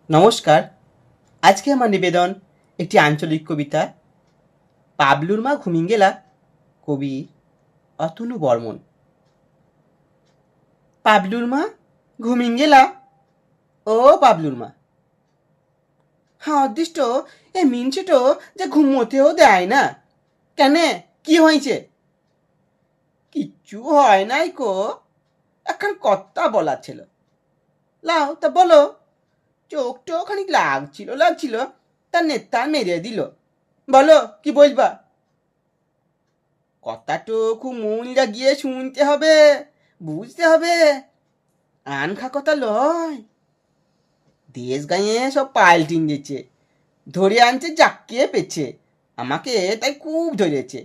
নমস্কার। আজকে আমার নিবেদন একটি আঞ্চলিক কবিতা, পাবলুর মা ঘুমিয়ে গেলা, কবি অতনু বর্মন। পাবলুর মা ঘুমিয়ে গেলা, ও পাবলুর মা। হ্যাঁ, অদৃষ্ট এ মিনছেটো যে ঘুমোতেও দেয় না। কেন, কি হয়েছে? কিচ্ছু হয় নাই কো, এখন কথা বলা ছিল। লাও তা বলো। চোখটাও খানিক লাগছিল, তার নেতা মেরে দিল। বলো কি বলবা। কথাটো খুব মন লাগিয়ে শুনতে হবে, বুঝতে হবে। আনখা কথা লয়। দেশ গাঁয়ে সব পাল্টিন দিচ্ছে, ধরে আনছে জাকিয়ে পেছে। আমাকে তাই খুব ধরেছে,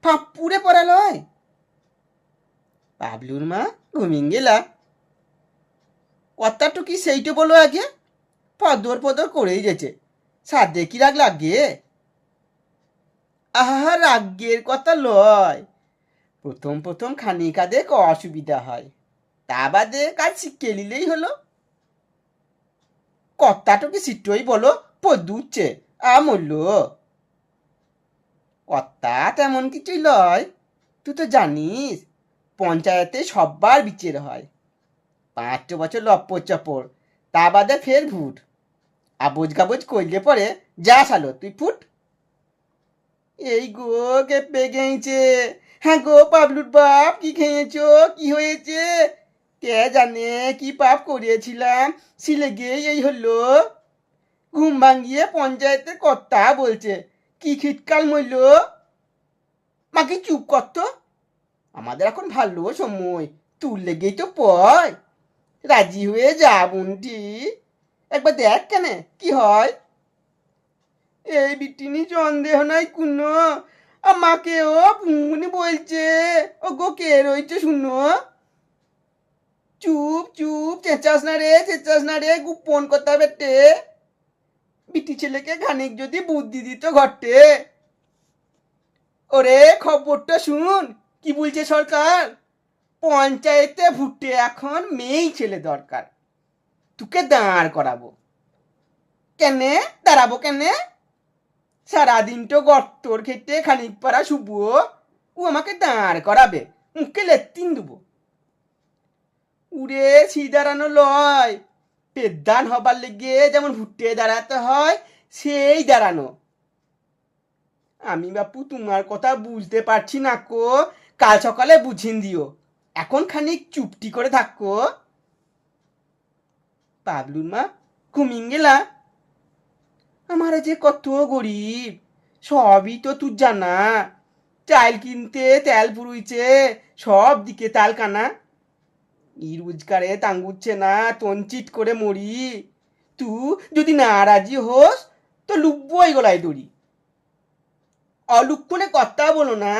ফাঁপুরে পড়া লয়। পাবলুর মা ঘুমিয়ে গেলা, কথাটো কি সেইটা বলো আগে। পদর পদর করেই গেছে, সাদে কি রাগ লাগে। আহা, রাগের কথা লয়। প্রথম প্রথম খানিক আধেক অসুবিধা হয়, তা বাদে কাজ শিখে নিলেই হলো। কথাটা কি সিটই বলো, পদুচ্ছে আমূল্য। কথা তেমন কিছুই লয়। তুই তো জানিস, পঞ্চায়েতে সব্বার বিচার হয়। 5 বছর লপ্পর চপ্পর, তা বাদে ফের ভুট। আবোজ গাবোজ করলে পরে যা সালো তুই ফুট। এই গো, কেঁপে গেছে। হ্যাঁ গো পাবলুর বাপ, কি খেয়েছো, কি হয়েছে? কে জানে কি পাপ করিয়েছিলাম, সিলেগে এই হলো। ঘুম ভাঙিয়ে পঞ্চায়েতের কথা বলছে, কি খিটকাল মইল। মাকে চুপ করতো। আমাদের এখন ভালো সময়, তুল লেগেই তো পয়। রাজি হয়ে যা বোনটি, একবার দেখ কেন কি হয়। এই বিটিনি সন্দেহ নাই কুনো, আমাকেও পুঙ্গুনি বলছে। ও গো, কে রয়েছে শুনো। চুপ চুপ, চেঁচাস না রে, গোপন কথা বেটে। বিটি ছেলেকে খানিক যদি বুদ্ধি দিত ঘটে। ওরে খবরটা শুন, কি বলছে সরকার। পঞ্চায়েতে ভুটে এখন মেয়েই ছেলে দরকার। তোকে দাঁড় করাবো। কেনে দাঁড়াবো কেনে? সারাদিন তো গর্তর খেতে খানিক পাড়া শুভ, ও আমাকে দাঁড় করাবে, মুখে লেত্তিন দেবো। উড়ে সি দাঁড়ানো লয়, পেদান হবার লেগে যেমন ভুট্টে দাঁড়াতে হয় সেই দাঁড়ানো। আমি বাপু তোমার কথা বুঝতে পারছি না কো, কাল সকালে বুঝিন দিও। এখন খানিক চুপটি করে থাকো। পাবলুর মা ঘুমিয়ে গেলা। আমার যে কত গরিব, সবই তো তুই জানা। চাল কিনতে তেল পুরুইছে, সব দিকে তাল কানা। ই রোজগারে তাঙ্গুচ্ছে না, তঞ্চিত করে মরি। তুই যদি না রাজি হোস তো লুব্বই গলায় দড়ি। অলুক্ষণে কথা বলো না।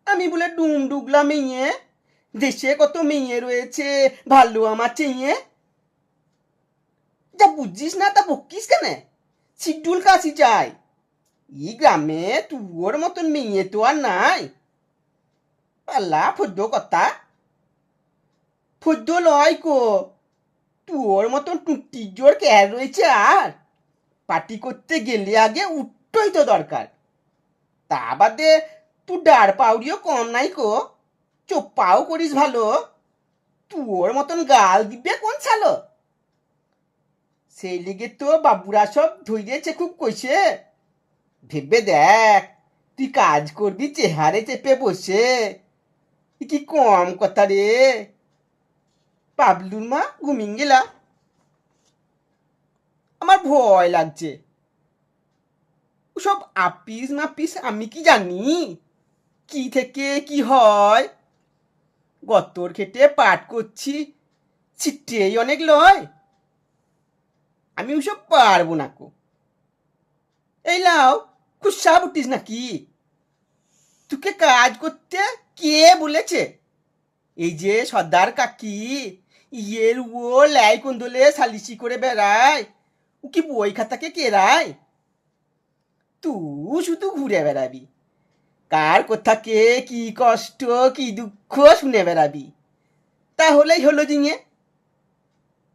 আমি বলে ডুম ডুগলা মেয়ে, দেশে কত মেয়ে রয়েছে ভালো আমার চেয়ে। যা বুঝিস না তা বকিস কেন? শিডুল কাশি চাই। ই গ্রামে তোর মতন মেয়ে তো আর নাই। পাল্লা ফদ্য কথা, ফদ্য লয় কো। তোর মতন টুটি জোর কে রয়েছে আর? পার্টি করতে গেলে আগে উঠতই তো দরকার। তা বাদে তুই ডার পাউরিও কম নাই কো, চোপ্পাও করিস ভালো। তোর মতন গাল দিবে কোন ছালো? সেই লিগে তো বাবুরা সব ধৈর্যেছে খুব কইছে। ভেবে দেখ, তুই কাজ করবি চেহারে চেপে বসে। কি কম কথা রে। পাবলুর মা ঘুমিয়ে গেলা। আমার ভয় লাগছে। ওসব আপিস মাপিস আমি কি জানি, কি থেকে কি হয়। গতর খেটে পাঠ করছি, ছিটেই অনেক লয়। আমি ওসব পারবো না কো। এই লাও, খুশা উঠিস নাকি? তোকে কাজ করতে কে বলেছে? এই যে সর্দার কাকি, ইয়ের ও লাই কুন্দলে সালিসি করে বেড়ায়, ও কি বই খাতাকে কেরায়? তুই শুধু ঘুরে বেড়াবি, কার কোথাকে কি কষ্ট কি দুঃখ শুনে বেড়াবি। তাহলেই হলো জিঙে।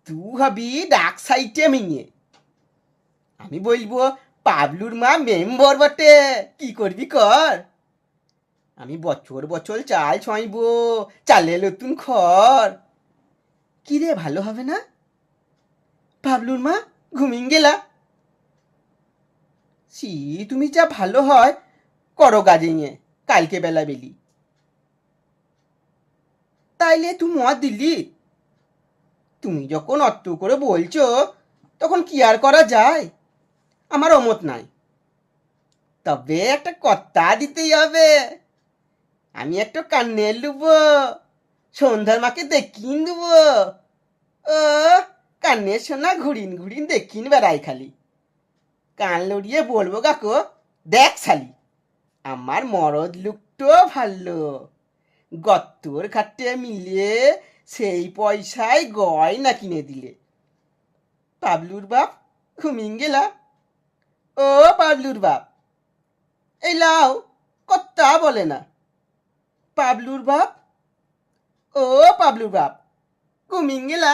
তুই হবি ডাক সাইটে মিঙে। আমি বলবো পাবলুর মা মেম্বর বটে, কি করবি কর। আমি বছর বছর চাল ছুঁইব, চালে নতুন খড়। কি রে, ভালো হবে না? পাবলুর মা ঘুমিয়ে গেলা। সি, তুমি যা ভালো হয় করো গাজিঙে কালকে বেলা বেলি। তাইলে তুই মত দিলি? তুমি যখন অত করে বলছো তখন কি আর করা যায়, আমার অমত নাই। তবে একটা কথা দিতেই হবে, আমি একটা কান্নে লুবো, সন্ধ্যার মাকে দেখিন দেবো। ও, কান্নের সোনা ঘুরিন ঘুরিন দেখিন বেড়াই খালি। কান লড়িয়ে বলবো কাকো, দেখ শালি, আমার মরদ লুকটো ভালো, গত্তর খাটে মিলিয়ে সেই পয়সায় গয়না কিনে দিলে। পাবলুর বাপ ঘুমিয়ে গেলা। ও পাবলুর বাপ, এই লাও, কত্তা বলে না। পাবলুর বাপ, ও পাবলুর বাপ ঘুমিয়ে গেলা।